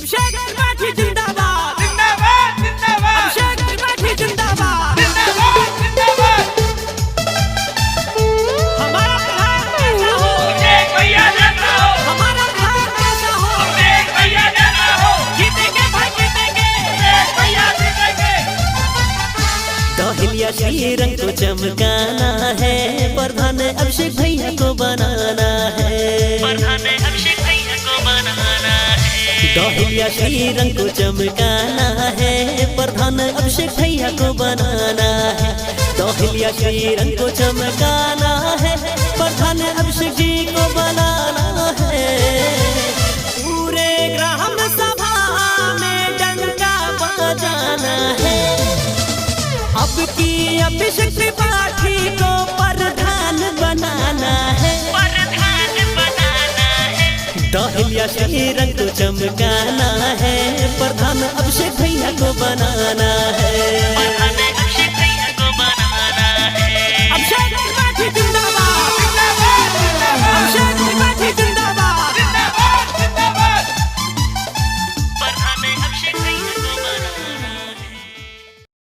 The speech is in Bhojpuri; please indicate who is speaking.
Speaker 1: अभिषेक त्रिपाठी जिंदाबाद
Speaker 2: जिंदाबाद जिंदाबाद
Speaker 1: अभिषेक त्रिपाठी जिंदाबाद
Speaker 2: जिंदाबाद जिंदाबाद।
Speaker 1: हमारा प्रधान कैसा हो
Speaker 2: अभिषेक भैया जैसा हो,
Speaker 1: हमारा प्रधान कैसा हो
Speaker 2: अभिषेक भैया जैसा हो,
Speaker 1: जीतेंगे भाई जीतेंगे
Speaker 2: अभिषेक भैया जीतेंगे।
Speaker 3: दहिलिया श्री रंग को चमकाना है, प्रधान अभिषेक भैया को बनाना है, प्रधान अभिषेक भैया को बनाना है। दहिलिया श्री रंग को चमकाना है, प्रधान अभिषेक भैया को बनाना है। दहिलिया श्री रंग को चमकाना है, प्रधान अभिषेक जी को बनाना है।
Speaker 1: पूरे ग्राम सभा में डंका बजाना है। अब की अभिषेक त्रिपाठी को प्रधान बनाना है,
Speaker 3: प्रधान बनाना है। दहिलिया श्री रंग को चमकाना है, प्रधान अभिषेक भैया को बनाना